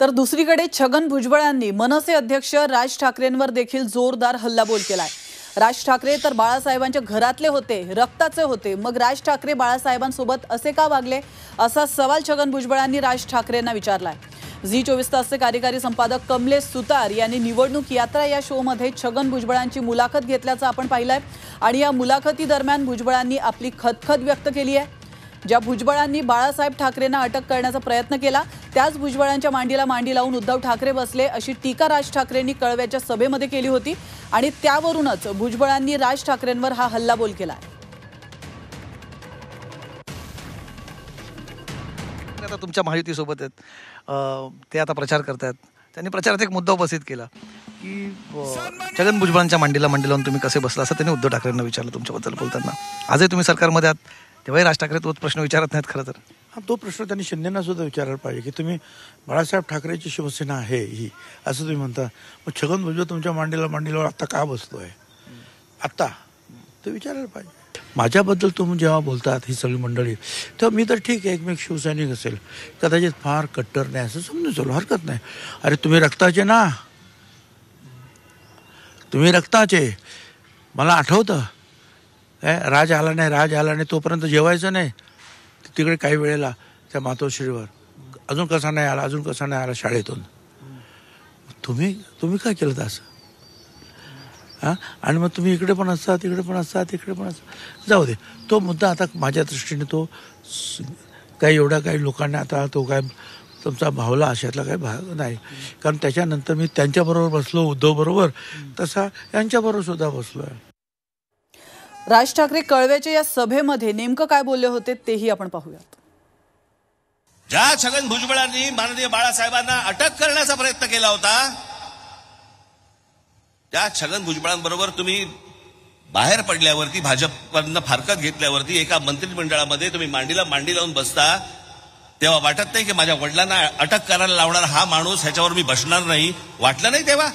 तर दुसरीकडे छगन भुजबळांनी मनसे अध्यक्ष राज ठाकरेंवर देखील जोरदार हल्लाबोल केलाय। राज ठाकरे तर बाळासाहेबांच्या घरातले होते, रक्ताचे होते, मग राज ठाकरे बाळासाहेबांसोबत असे का वागले असा सवाल छगन भुजबळांनी राज ठाकरेंना विचारलाय। झी 24 तासचे कार्यकारी संपादक कमलेश सुतार यांनी निवडणूक यात्रा या शो मध्ये छगन भुजबळांची मुलाखत घेतल्याचं आपण पाहिलंय आणि या मुलाखती दरम्यान भुजबळांनी आपली खदखद व्यक्त केली आहे। ज्या भुजबळांनी बाळासाहेब ठाकरेंना अटक करण्याचा प्रयत्न केला त्याच भुजबळांच्या मांडीला मांडी लावून उद्धव ठाकरे बसले अशी टीका राज ठाकरेंनी कळव्याच्या सभेमध्ये केली होती आणि त्यावरूनच भुजबळांनी राज ठाकरेंवर हा हल्लाबोल केला। आता तुमच्या महायुतीसोबत आहेत, ते आता प्रचार करतात। त्यांनी प्रचारात एक मुद्दा उपस्थित केला की छगन भुजबळांच्या मांडीला मांडी लावून तुम्ही कसे बसला असं त्यांनी उद्धव ठाकरेंना विचारलं तुमच्याबद्दल बोलताना। आजही तुम्ही सरकारमध्ये आहात तेव्हाही राज ठाकरे तोच प्रश्न विचारत नाहीत। खरं तर तो प्रश्न त्यांनी शिंदेना सुद्धा विचारायला पाहिजे की तुम्ही बाळासाहेब ठाकरेची शिवसेना आहे ही असं तुम्ही म्हणता, मग छगन भुजबळ तुमच्या मांडीला मांडीला आता का बसतोय आता ते विचारायला पाहिजे। माझ्याबद्दल तुम्ही जेव्हा बोलतात ही सगळी मंडळी तेव्हा मी तर ठीक आहे, एकमेक शिवसैनिक असेल, कदाचित फार कट्टर नाही असं समजून चलो, हरकत नाही। अरे तुम्ही रक्ताचे ना, तुम्ही रक्ताचे। मला आठवतं राज आला नाही तोपर्यंत जेवायचं नाही तिकडे काही वेळेला त्या मातोश्रीवर, अजून कसा नाही आला शाळेतून। तुम्ही काय केलं असं आणि मग तुम्ही इकडे पण असता तिकडे पण असता जाऊ दे। तो मुद्दा आता माझ्या दृष्टीने तो काही एवढा काही लोकांना आता तो काय तुमचा भावला अशातला काही भाग नाही, कारण त्याच्यानंतर मी त्यांच्याबरोबर बसलो उद्धव बरोबर, तसा यांच्याबरोबर सुद्धा बसलोय। राज ठाकरे कळव्याच्या या सभेमध्ये नेमकं काय बोलले होते तेही आपण पाहूयात। ज्या छगन भुजबळांनी माननीय बाळासाहेबांना अटक करण्याचा प्रयत्न केला होता त्या छगन भुजबळांबरोबर तुम्ही बाहेर पडल्यावरती, भाजपनं फारकत घेतल्यावरती एका मंत्रिमंडळामध्ये तुम्ही मांडीला मांडी लावून बसता तेव्हा वाटत नाही की माझ्या वडिलांना अटक करायला लावणार हा माणूस ह्याच्यावर मी बसणार नाही, वाटलं नाही तेव्हा?